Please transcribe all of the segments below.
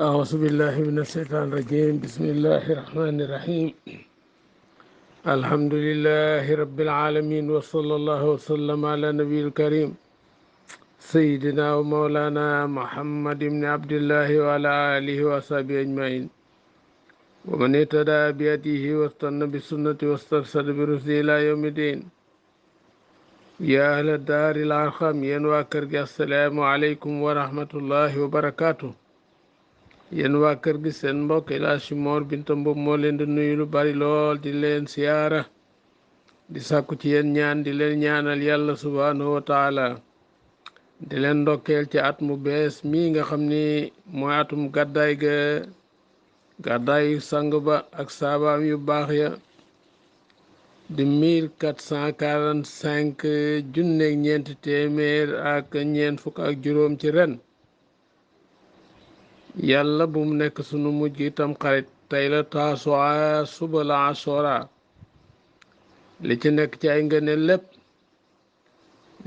أعوذ بالله من الشيطان الرجيم بسم الله الرحمن الرحيم الحمد لله رب العالمين وصلى الله وسلم على نبي الكريم سيدنا ومولانا محمد بن عبد الله وعلى آله وصحبه أجمعين ومن اهتدى بهديه واستنى بسنته واسترشد برشده إلى يوم الدين يا أهل الدار الأرحم ينوى كرجي السلام عليكم ورحمة الله وبركاته yéen waa kër gi seen mbokk El Hadji Mor Binta Mbub moo leen di nuyu lu bari lool di leen siyaara di sàkku ci yéen ñaan di leen ñaanal yàlla subhanahu wa taala di leen ndokkeel ci at mu bees mii nga xam ni mooy atum gàddaay ga gàddaayu sang ba ak saabaam yu baax ya di 1445 junneeg ñeenti téeméer ak ñeent fukk ak juróom ci ren yàlla bu mu nekk sunu mujj itam xarit tey la taasuwaa suba la asora li ci nekk ci ay ngëneel lépp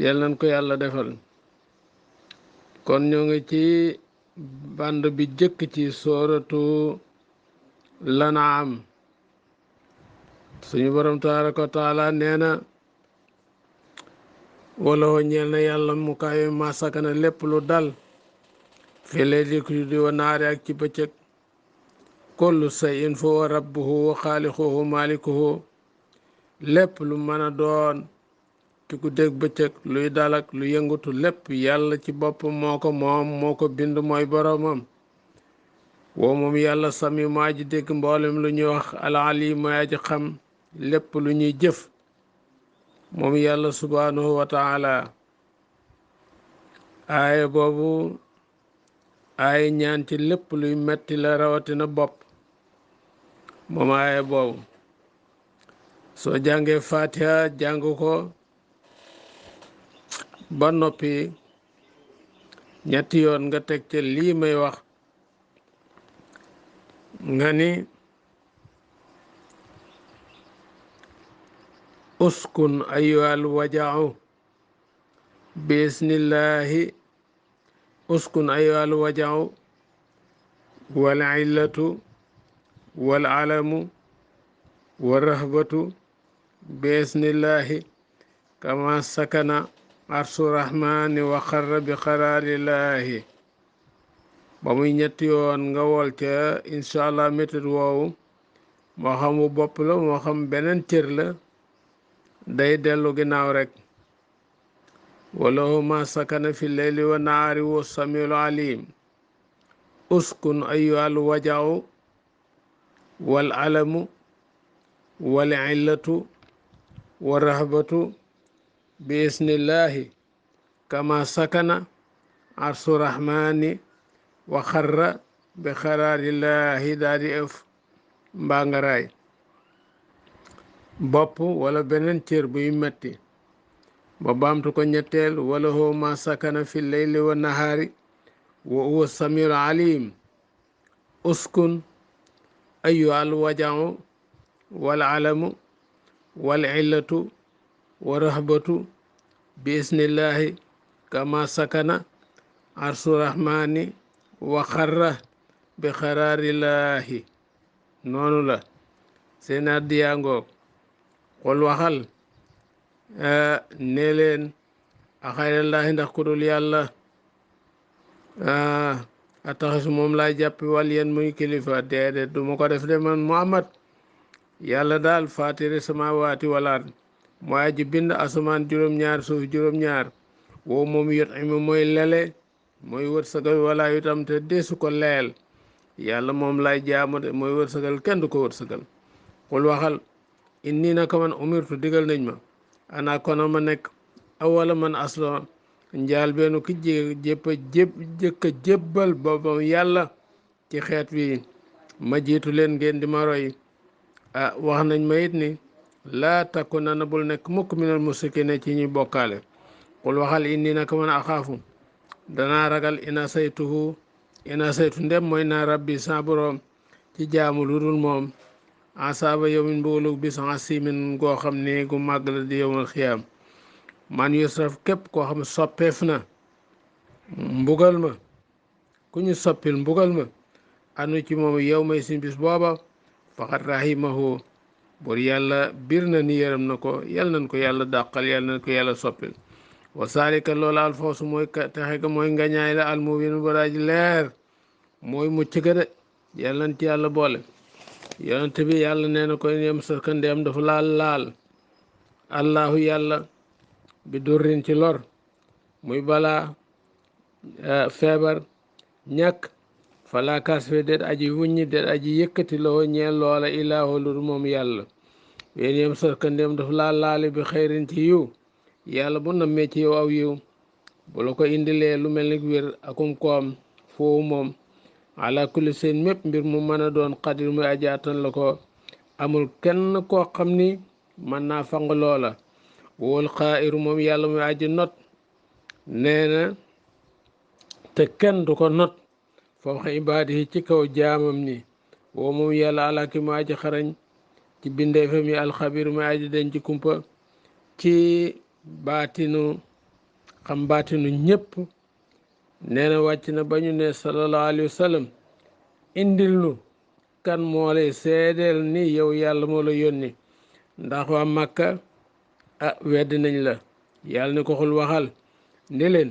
yàlla nañ ko yàlla defal kon ñoo ngi ci band bi jëkk ci sooratu lanaam suñu borom tabaraka wa taala nee na wala woo ñeel na yàlla mu kaayo masakana lépp lu dal fele di wa naari ak ci bëccëg kullu shay'in fa huwa rabbuhu wa xaalixuhu maalikuhu lépp lu mën a doon ci guddeeg bëccëg luy dalak lu yëngutu lépp yàlla ci bopp moo ko moom moo ko bind mooy boromam woo moom yàlla sami maa ji dégg mboolem lu ñuy wax alalim maa ji xam lépp lu ñuy jëf moom yàlla subhanahu wa taala aaya boobu ay ñaan ci lépp luy metti la rawatina bopp moom aaya boobu soo jàngee fatiha jàng ko ba noppi ñetti yoon nga teg ca lii may wax nga ni uskun ayyuhal waja'u bismillahi uskun ayyuhal waja'u wal illatu wal alamu wal rahbatu bismillahi kama sakana arsu rahmani wa xarra bi xaraarillahi ba muy ñetti yoon nga wol ca incha allah méthode woowu moo xamu bopp la moo xam beneen cër la day dellu ginnaaw rek wala ma sakana fi leyli wa naari wa samiul alim uskun ayyuhal waja'u wal alamu wal illatu wa rahbatu bi isnillahi kama sakana arsu rahmani wa xarra bi xaraarillahi daal di ëf mbaa nga raay bopp wala beneen cër buy metti ba baamtu ko ñetteel wala hoo ma sakana fi leyli wa nahaari wa huwa samiul alim uskun ayyuhal waja'u wal alamu wal illatu wa rahbatu bi isnillahi kama sakana arsu rahmani wa xarra bi xaraarillahi noonu la seen addiyaa ngoog xol waxal nee leen a xayrallaahi ndax ku dul yàlla a taxis moom laa jàppi wal yeen muy kilifa déedéet du ma ko def de man Muhammad yàlla daal faatiri samaawaati wal ard mooy aji bind asamaan juróom-ñaar suuf juróom-ñaar woo moom yot imi mooy lele mooy wërsëgal wala itam te deesu ko leel yàlla moom lay jaamu de mooy wërsëgal kenn du ko wërsëgal xul waxal inni naka man umirtu digal nañ ma ana kono ma nekk awala man aslama njaal beenu ki jëkk a jébbal boppam yàlla ci xeet wi ma jiitu leen ngeen di ma roy wax nañ ma it ni laa takku na bul nekk mukk minal musrikiina ci ñuy bokkaale xul waxal inni naka man axaafu danaa ragal ina saytu ndem mooy naa rabbi sa borom ci jaamu lu dul moom asaaba yawmin mbugalug bis asimin goo xam ne gu màgg la di yawmal xiyaam man yusraf képp koo xam soppeef na mbugal ma ku ñu soppil mbugal ma anu ci moom yow may sin bis booba faqat rahimahu bur yàlla bir na ni yërëm na ko yal nañ ko yàlla dàqal yal nañ ko yàlla soppil wa saalika loola alfawsu mooy texe ga mooy ngañaay la almubin baraaji leer mooy mucc ga de yàlla nañ ci yàlla boole yonent bi yàlla nee na ko yem sa kandeem dafa laal allahu yàlla bi durrin ci lor muy balaa feebar ñàkk fala kasfe déet aji wuññi déet aji yëkkati loo ñeel loola ilaahu lu moom yàlla ween yem sa kandeem dafa laali bi xayrin ci yiw yàlla bu nammee ci yow aw yiw bu la ko indilee lu mel ni wér akum koom foofu moom ala kulli seen mépp mbir mu mën a doon xadir muy ajaatan la ko amul kenn koo xam ni mën naa fang loola wol xaa'iru moom yàlla muy aji not nee na te kenn du ko not fawqa ibaadihi ci kaw jaamam ni woo moom yàlla alaki mu aji xarañ ci bindeefam yi alxabir muy aji den ci kumpa ci baatinu xam baatinu ñëpp nee na wàcc na ba ñu ne sallallahu alayhi wa sallam indil nu kan moo lay seedeel ni yow yàlla moo la yónni ndax waa Makka wedd nañ la yàlla ne ko xul waxal ne leen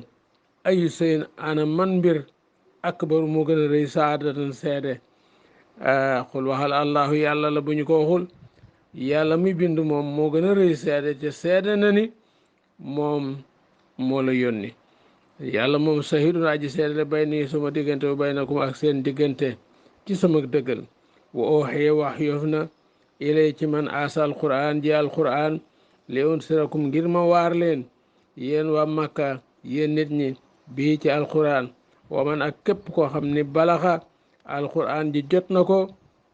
ayu sëyin ana man mbir akbar moo gën a rëy saadatan seede xul waxal allahu yàlla la bu ñu ko waxul yàlla muy bind moom moo gën a rëy seede te seede na ni moom moo la yónni yàlla moom sahidun aji seede la bay nii sama diggante bu bay na kum ak seen diggante ci sama dëggal wa ooxee wax yof na ilay ci man asa alquran ji alquran li unsirakum ngir ma waar leen yéen waa Makka yéen nit ñi bii ci alquran wa man ak képp koo xam ni balaxa alquran ji jot na ko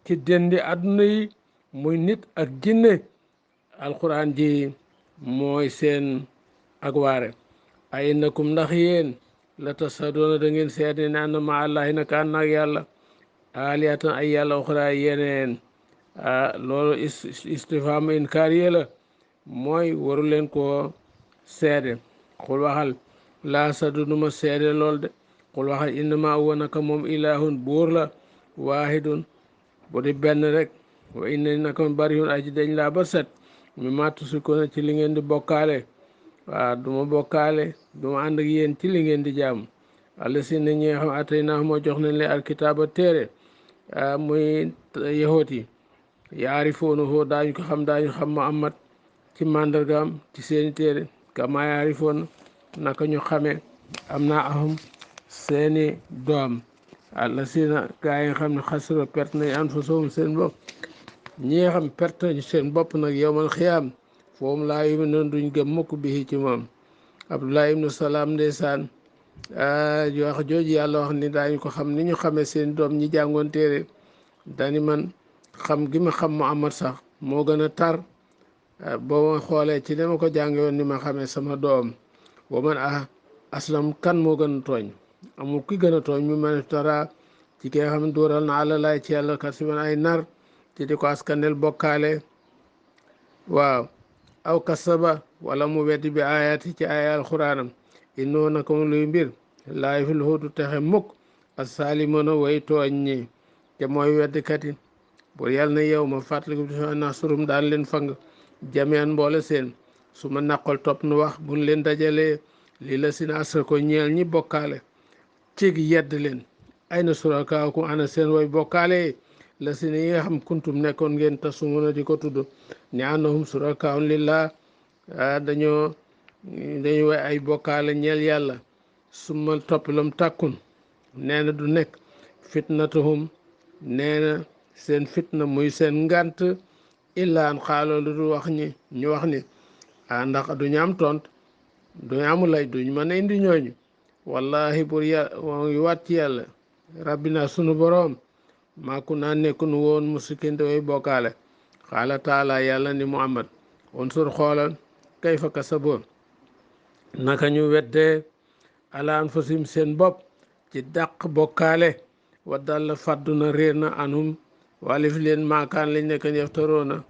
ci dendi àdduna yi muy nit ak jinne alquran ji mooy seen ak waare ay nakum ndax yéen la tasadoona da ngeen seede ne ànd ma allahi naka ànd ak yàlla aliyatan ay yàlla uxra yeneen loolu istifham inkaariya la mooy waru leen koo seede xul waxal laa sadunuma seede lool de xul waxal innama huwa naka moom ilahun buur la waahidun bu di benn rek wa inna naka barihun aji dañ laa ba set mi mattu si ko na ci li ngeen di bokkaale waaw duma bokkaale duma ànd ak yéen ci li ngeen di jaamu àlla si ne ñi nga xam atay naa moo jox nañ leen alkitaaba téere muy yahoot yi yaarifoona daañu ko xam daañu xam Muhammad ci màndargaam ci seeni téere kama yaarifoona naka ñu xame am naa ahum seeni doom àlla si na gaa yi nga xam ne xasira perte nañ anfusahum seen bopp ñi nga xam perte nañu seen bopp nag yowmal xiyaam foofu laa yu noonu duñ gëm mukk bi ci moom Abdullah ibnu Salaam ndeysaan wax jooju yàlla wax ni daañu ko xam ni ñu xamee seen doom ñi jàngoon téere dani man xam gi ma xam Muhammad sax moo gën a tar boo ma xoolee ci ne ma ko jànge woon ni ma xamee sama doom boo man aslam kan moo gën a tooñ amul ki gën a tooñ mi man tara ci ki nga xam ne dóoral na àlalaay ci yàlla kat si man ay nar te di ko askanel bokkaale waaw aw kasaba wala mu weddi bi ayaati ci ay alxuraanam innoo naka mu luy mbir laay fil huutu texe mukk asaalimona way tooñ ñi te mooy weddikat yi pour yàlla na yow ma fàttaliku nasurum daan leen fang jameen mboole seen su ma naqol topp nu wax buñ leen dajalee lii la si na asra ko ñeel ñi bokkaale cig yedd leen ay na surakaakum ana seen way bokkaale la si ne yi nga xam kuntum nekkoon ngeen tasumuna di ko tudd ni annahum surakaun lillah dañu way ay bokkaale ñeel yàlla suma topp lam tàkkun nee na du nekk fitnatuhum nee na seen fitna muy seen ngànt illa an xaaloo lu du wax ñi ñu wax ni ndax duñu am tont duñu amu lay duñ mën a indi ñooñu wallahi bur yàlla moo ngi waat ci yàlla rabbina sunu boroom maaku naa nekkunu woon musikinde way bokkaale xaala taala yàlla ni Muhammad on sur xoolal kayfa kasaboon naka ñu weddee ala anfusihim seen bopp ci dàq bokkaale wa dalla fàdduna réer na anhum walif leen maakaan lañ nekk yeftaroona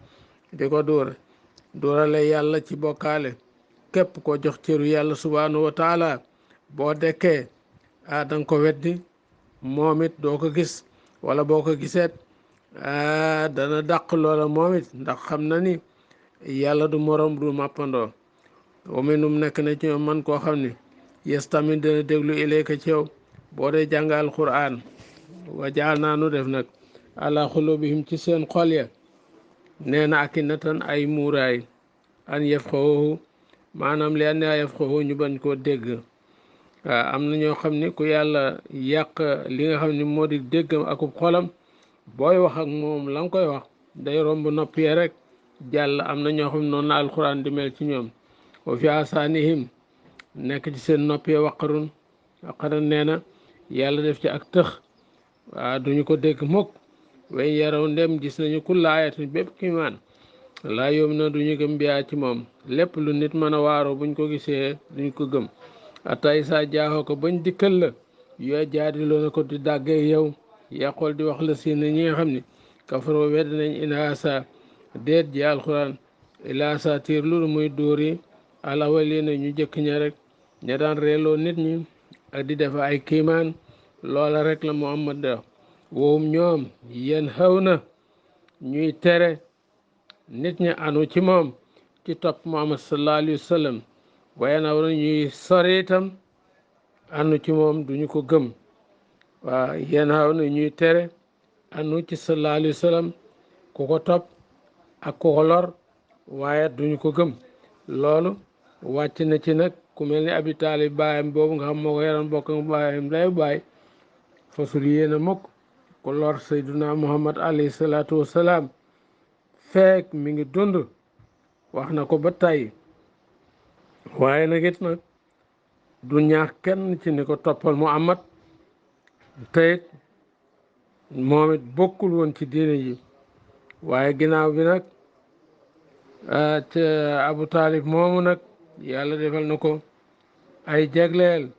di ko dóorale yàlla ci bokkaale képp ko jox cëru yàlla subhanahu wa taala boo dekkee danga ko weddi moom it doo ko gis wala boo ko giseet dana dàq loola moom it ndax xam na ni yàlla du morom du màppandoo. wa minhum nekk na ci ñoom man koo xam ni yastami dana déglu ilayka ci yow boo dee jàng alquran wa jaal naa nu def nag ala xulubihim ci seen xol ya nee na akinatan ay muuraay an yafqahuhu maanaam li an yafqahuhu ñu bañ koo dégg. waaw am na ñoo xam ni ku yàlla yàq li nga xam ni moo di déggam akub xolam booy wax ak moom la nga koy wax day romb nopp ya rek jàll. am na ñoo xam ne noonu la alquran di mel ci ñoom. wa fi asaanihim nekk ci seen nopp ya waqarun nee na yàlla def ci ak tëx waaw duñu ko dégg mukk. way yaraw ndem gis nañu kulla ayatin bépp kiimaan laa yoom na duñu gëm biyaa ci moom. lépp lu nit mën a waaroo buñ ko gisee duñ ko gëm. atay saa jaaxoo ko bañ dikkal la yooy jaadiloo na ko di dàggee yow yàqool di wax la si ne ñi nga xam ni kafaroo wedd nañ inaasa déet ji alxuraan ilaasa tiir loolu muy dóori alawali na ñu jëkk ña rek ña daan reeloo nit ñi ak di def ay kiimaan loola rek la Muhammad da woowum ñoom yéen xaw na ñuy tere nit ñi anu ci moom ci topp Muhammad sallallahu alayhi wa sallam waaye na war ñuy sori itam anu ci moom duñu ko gëm. waaw yéen xaw na ñuy tere anu ci sallallahu alayhi wa sallam ku ko topp ak ku ko lor waaye duñu ko gëm. loolu wàcc na ci nag ku mel ni Abi Taalib baayam boobu nga xam moo ko yaroon bokk ak baayam lay baay fasul yéena mukk ku lor Sayyiduna Muhammad alayhi salaatu wasalaam feek mi ngi dund. wax na ko ba tàyyi waaye nag it nag du ñaax kenn ci ni ko toppal Muhammad te it moom it bokkul woon ci diine ji. waaye ginnaaw bi nag ca Abu Taalib moomu nag yàlla defal na ko ay jagleel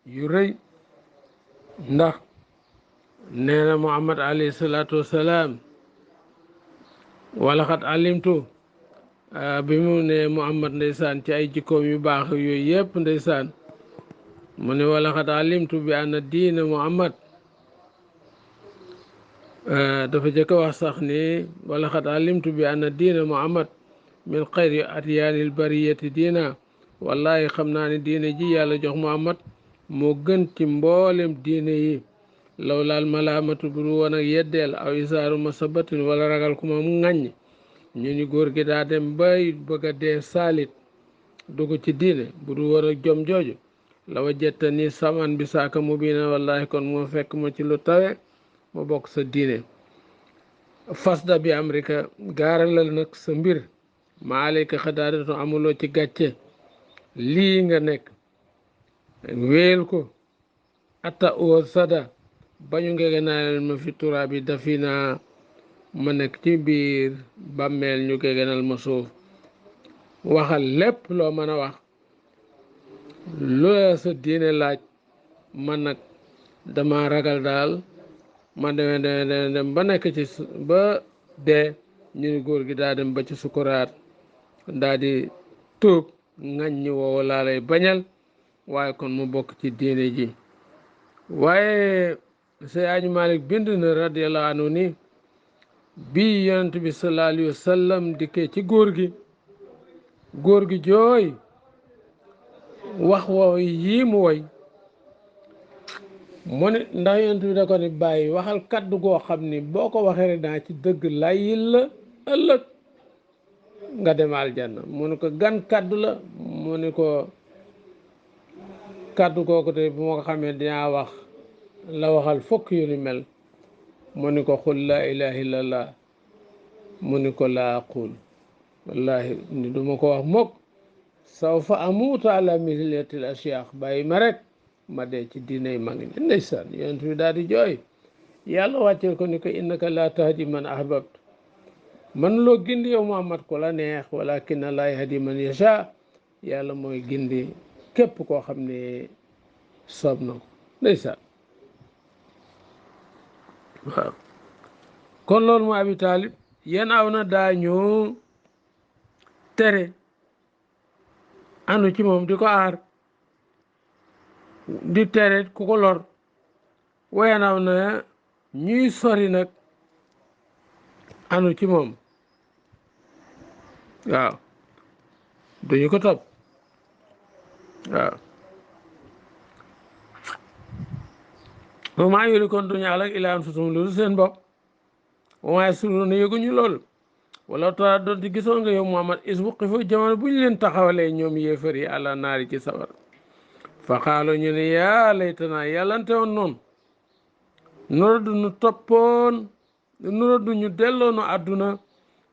yu rëy ndax nee na Muhammad alayhi salaatu wasalaam wala xat alimtu bi mu ne Muhammad ndeysaan ci ay jikkoom yu baax yooyu yëpp ndeysaan mu ne wala xat alimtu bi anna diina Muhammad dafa jëkk wax sax ni wala xat alimtu bi anna diina Muhammad min xayri atyaanil bariyati diina wallahi xam naa ne diine ji yàlla jox Muhammad moo gën ci mboolem diine yi. law laal malaamatu bu du woon ak yeddeel aw isaaru masabatin wala ragal ku ma mu ŋàññ ñu ni góor gi daa dem bay bëgg a dee saalit dugg ci diine bu du woon ak jom jooju la wa jetta ni saman bi saaka mu biina wallahi kon moo fekk ma ci lu tawe ma bokk sa diine. fasda bi amrika gaaralal nag sa mbir ma alayka xadaadatu amuloo ci gàcce lii nga nekk wéel ko atta oo sada bañu ngegenaaleel ma fi turaa bi dafina ma nekk ci biir bàmmeel ñu gegenal ma suuf. waxal lépp loo mën a wax lu la sa diine laaj man nag dama ragal daal ma dem ba nekk ci ba dee ñu ni góor gi daa dem ba ci sukuraat daa di tuub ŋaññi woowu laa lay bañal waaye kon mu bokk ci diine ji. waaye Seydi Aji Malik bind na radiyallahu anhu ni bii yonent bi sallallahu alayhi wa sallam dikkee ci góor gi jooy wax woo yii mu woy mu ne ndax yonent bi da ko ni bàyyi waxal kaddu goo xam ni boo ko waxee rek daa ci dëgg layil la ëllëg nga dem aljanna. mu ne ko gan kaddu la mu ne ko kaddu kooku te bu ma ko xamee dinaa wax la waxal fukk yu ni mel. mu ni ko xul laa ilaha illallah mu ni ko laa aqul wallahi ni duma ko wax mukk sawfa amuutu ala milliyatil ashyaax bàyyi ma rek ma dee ci diinay mag ñi. ndeysaan yonent bi daal di jooy yàlla wàcceel ko ni ko innaka laa tahdi man ahbabt man loo gindi yow Muhammad ko la neex walakin laa yahdi man yasha yàlla mooy gindi képp koo xam ne soob na ko. ndeysaan waaw kon loolu mu Abi Taalib yéen aw na daañu tere anu ci moom di ko aar di tere ku ko lor wayanaaw na ñuy sori nag anu ci moom waaw duñu ko topp waaw maa yori kon duñu alak ila anfusum loolu seen bopp waaye suru na yëguñu loolu wala tara doon ci gisoon nga yow Muhammad is wuqi fa jamono bu ñu leen taxawalee ñoom yéefar yi àla naari ci sawar fa xaalo ñu ne yaa laytanaa yàllante woon noonu nuradu ñu toppoon nuradu ñu delloonu àdduna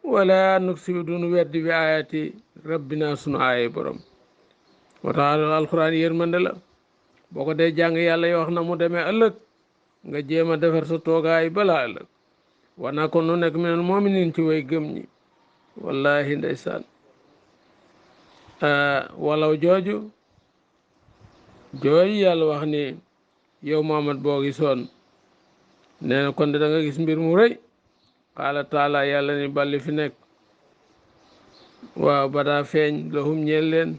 wala nuk si duñu weddi bi ayati rabbina sunu aaye borom moo tax alquran yërmande la boo ko dee jàng yàlla yoo wax na mu demee ëllëg nga jéem a defar sa toogaay balaa ëllëg war naa kon nu nekk minal mu'minin ci way gëm ñi wallahi ndeysaan walaw jooju yàlla wax ni yow Muhammad boo gisoon nee na kon de da nga gis mbir mu rëy qaala taala yàlla ni balli fi nekk waaw ba daa feeñ lahum ñeel leen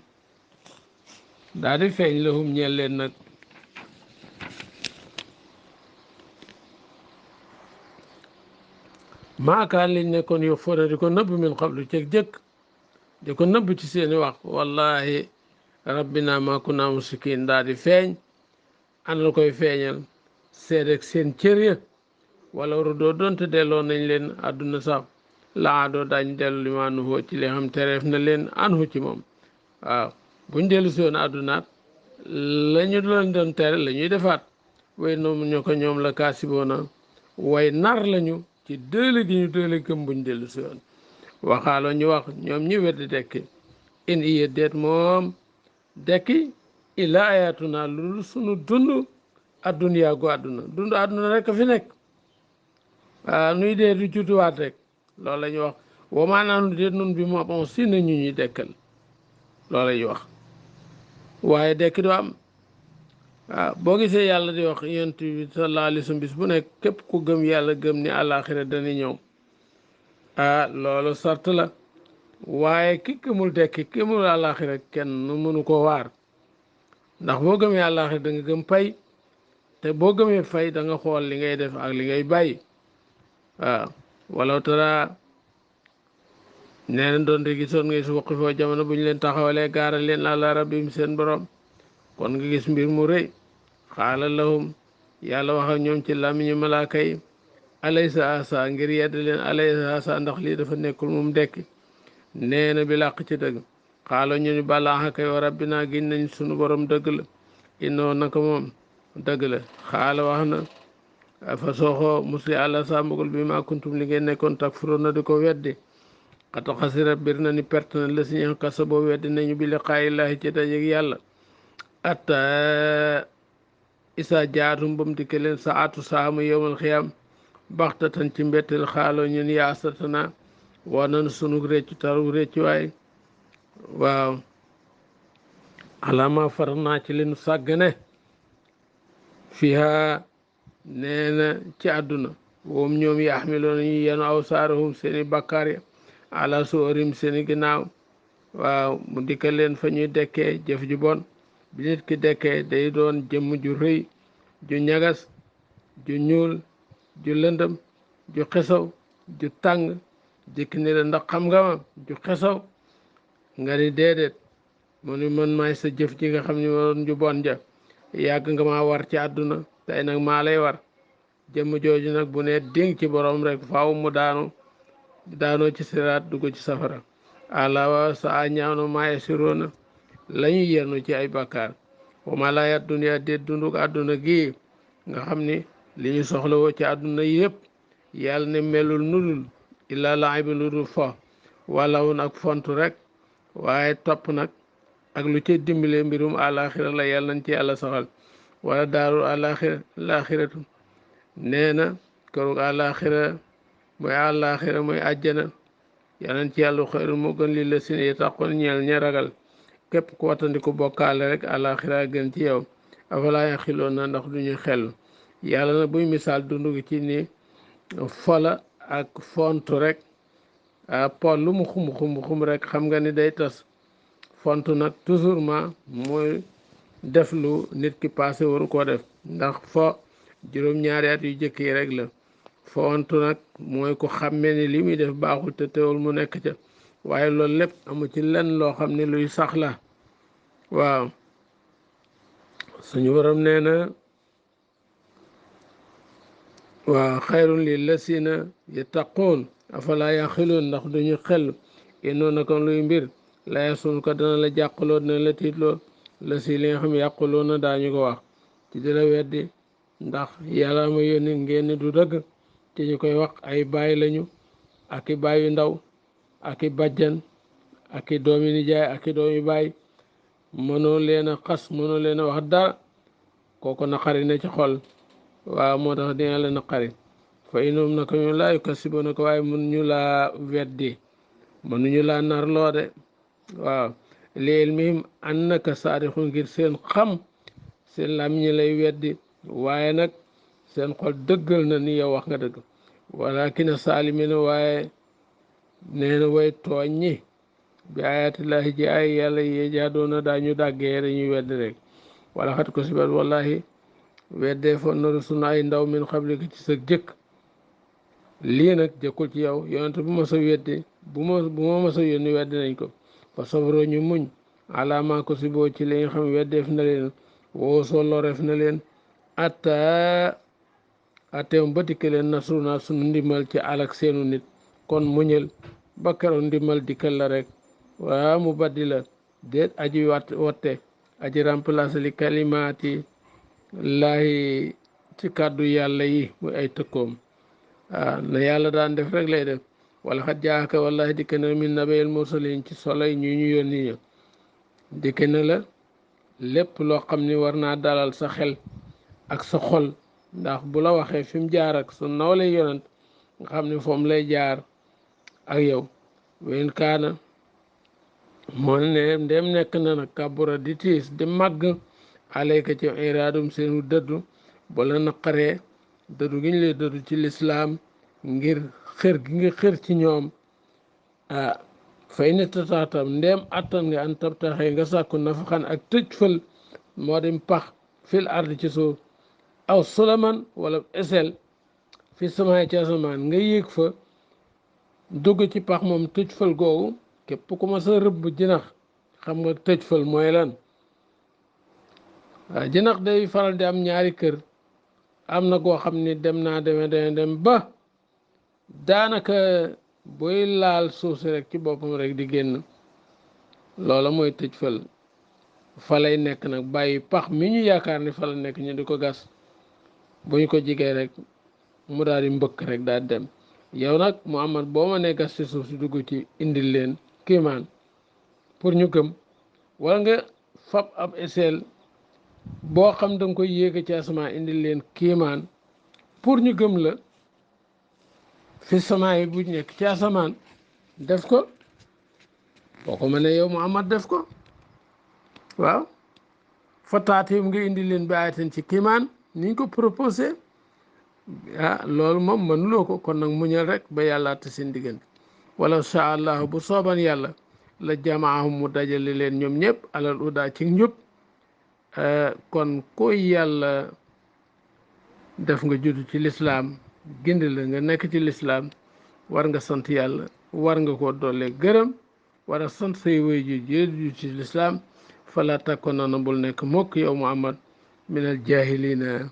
daa di feeñ lahum ñeel leen nag maakaan liñ nekkoon yow fóona di ko nëbb min qablu ceg jëkk di ko nëbb ci seeni wax wallahi rabbina ma kunna musikin daa di feeñ an la koy feeñal seedek seen cër ya wala rudoo doonte delloo nañ leen àdduna sax laadoo dañ dellu li ma nuhoo ci li xam tereef na leen anhu ci moom waaw buñ dellu si woon àddunaat la ñu leen doon tere la ñuy defaat way noonu ñu ko ñoom la kaasiboona way nar lañu ci dële gi ñu dële gëm buñ dellu si woon waxaaloo ñu wax ñoom ñi weddi dekki in iya deet moom dekki illa ayatuna lu sunu dund adduniyaa gu àdduna dund àdduna rek a fi nekk waaw nuy dee du jutuwaat rek loolu la ñuy wax wa maanaam déet nun bi moo bon si na ñu ñuy dekkal loolu la ñuy wax waaye dekki du am waaw boo gisee yàlla di wax yonent bi sallallahu alayhi wa sallam bis bu nekk képp ku gëm yàlla gëm ni àllaaxira dana ñëw loolu sart la waaye ki gëmul dekki ki gëmul àllaaxira kenn mënu ko waar ndax boo gëmee àllaaxira da nga gëm pay te boo gëmee fay da nga xool li ngay def ak li ngay bàyyi waaw walaw tara nee na doon te gisoon ngay su waqi foo jamono bu ñu leen taxawalee gaaral leen àla rabbim seen borom kon nga gis mbir mu rëy xaala lahum yàlla wax ak ñoom ci làmmiñu malaaka yi alaysa asa ngir yedd leen alaysa asa ndax lii dafa nekkul mum dekki nee na bi làq ci dëgg xaalo ñu ni balaaxa kay wa rabbina giñ nañ sunu borom dëgg la innoo naka moom dëgg la xaala wax na fa sooxoo musli àlla sàmbugul bi ma kuntum li ngeen nekkoon takfuroon na di ko weddi xata xasira bir na ni perte na la si ñeen kasa boo weddi nañu bi liqaayillaahi ci dajeg yàlla atta isa jaatum bam dikke leen sa atu saamu yowmal xiyam baxtatan ci mbettel xaaloo ñun yaasatana war nañ sunu réccu taru réccu waay waaw alama far naa ci leen sàggane fiha nee na ci àdduna woom ñoom yaxmiloona ñu yenu aw saarahum seeni bakkaar ya ala soorim seeni ginnaaw waaw mu dikkal leen fa ñuy dekkee jëf ju bon bi nit ki dekkee day doon jëmm ju rëy ju ñagas ju ñuul ju lëndëm ju xesaw ju tàng dikk ni la ndax xam nga ma ju xesaw nga ni déedéet mu ni man maay sa jëf ji nga xam ne woon ju bon ja yàgg nga maa war ci àdduna tey nag maa lay war jëmm jooju nag bu ne déng ci borom rek faaw mu daanoo ci siraat dugg ci safara alawa sa a ñaawno maaye siroona la ñu yernu ci ay bakkaar wa ma la yat dunya déet dunduk àdduna gi nga xam ni li ñu soxla woo ci àdduna yëpp yàlla ne melul nudul illa laibi lu dul fo wala woon ak fontu rek waaye topp nag ak lu ci dimbale mbirum àlaxira la yàlla nañ ci yàlla soxal wala daarul àlaxiratu nee na kërug àlaxira mooy àjjana yàlla nañ ci yàlla xëyru moo gën li la sine yi taxoon ñeel ña ragal képp ku wattandiku bokkaale rek àlaxira gën ci yow afalaa yaxiloon na ndax duñu xel yàlla na buy misaal dundu gi ci ni fola ak fontu rek pol lu mu xum rek xam nga ni day tas fontu nag toujours mooy def lu nit ki passé waru koo def ndax fo juróom-ñaari at yu jëkk yi rek la. fowantu nag mooy ko xàmmee ni li muy def baaxul te teewul mu nekk ca, waaye loolu lépp amu ci lenn loo xam ne luy sax la. waaw suñu borom nee na waaw xayrun lil lasina yattaqoon afala yaxiloon, ndax duñu xel innoon na kon luy mbir la yasun ko dana la jàqaloo dana la tiitloo la si li nga xam yàquloo na daañu ko wax ci di la weddi ndax yàlla ma yónni ngeen ni du dëgg te ñu koy wax ay baay lañu ak i baay yu ndaw ak i bàjjan ak i doomi nijaay ak i doomi baay, mënoo leen a xas mënoo leen a wax dara, kooku naqari na ci xol. waaw moo tax dina la naqari fa inum naka ñu laa yukasibuuna ko waaye mën ñu laa weddi mënuñu laa narloo de. waaw li ilmihim annaka saadixun ngir seen xam seen lam ñi lay weddi, waaye nag seen xol dëggal na ni yow wax nga dëgg. walakin saalimina waaye nee na way tooñ ñi bi ayatillahi ji ay yàlla yee jaadoona daañu dàggee dañuy weddi rek. wala xat ko sibat wallahi weddee foon na rusul ay ndaw min xablika ci sa jëkk. lii nag jëkkul ci yow yonent bu ma sa weddi bu ma ma sa yónni weddi nañ ko. fa sabroo ñu muñ alaamaa ko si boo ci li nga xam weddeef na leen woo soo loreef na leen atta ateem ba dikke leen nasruna sunu ndimbal ci alak seenu nit. kon muñal ba keroog ndimbal dikkal la rek. waa mu baddi la déet aji watte aji remplacer li kalimaati laahi ci kàddu yàlla yi muy ay tëkkoom. na yàlla daan def rek lay def. wala xat jaaka wallahi dikke na min nabayil mursalin ci soley ñu yónni ñu dikke na la lépp loo xam ni war naa dalal sa xel ak sa xol, ndax bu la waxee fi mu jaar ak su nawlay yonent nga xam ne foom lay jaar ak yow. wen kaana moo ne ndem nekk na nag kabura di tiis di màgg alayka ci iraadum seenu dëddu ba la naqaree dëddu gi ñu lay dëddu ci lislaam ngir xër gi nga xër ci ñoom. fay ne tataatam ndem attan nga an tabtaxee nga sàkku nafaxan ak tëj fël moo dim pax fil ardi ci suuf aw sulaman wala esel fi samaay ci asamaan nga yéeg fa dugg ci pax moom tëj fël googu képp ku ma sa rëbb jinax xam nga tëj fël mooy lan. waaw jinax day faral di am ñaari kër, am na goo xam ni dem naa dem ba daanaka booy laal suuf si rek ci boppam rek di génn, loola mooy tëj fël. fa lay nekk nag bàyyi pax mi ñu yaakaar ni fa la nekk ñu di ko gas, bu ñu ko jigee rek mu daal di mbëkk rek daal dem. yow nag Muhammad boo ma nee gas ci suuf si dugg ci indil leen kiimaan pour ñu gëm, wala nga fab ab eseel boo xam danga koy yéege ci asamaan indil leen kiimaan pour ñu gëm la, fi samaa yi bu nekk ci asamaan def ko, boo ko mënee yow Muhammad def ko. waaw fa taatim nga indi leen bi ayatin ci kiimaan niñ ko proposé. loolu moom mënuloo ko, kon nag muñal rek ba yàlla te seen diggante. wala sha allah bu sooban yàlla la jamaahum mu dajale leen ñoom ñëpp alal udaa ci njub. kon ko yàlla def nga judd ci lislaam gindi la nga nekk ci lislaam war nga sant yàlla, war nga ko doole gërëm, war a sant say waajur ju ci lislaam. fala takkoon na bul nekk mukk yow Muhammad minal jaahiliina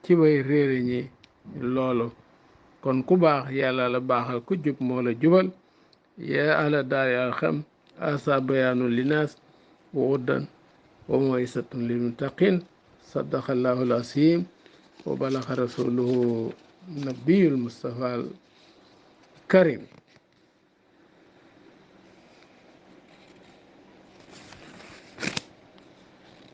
ci way réere ñi loolu. kon ku baax yàlla la baaxal, ku jub moo la jubal. yaa ahla daari alxam asa bayaanu linaas wa uddan wa mawisatun lil muttaqin. sadaqa allahu al-asim wa balaxa rasuluhu nabiyul mustafa al karim.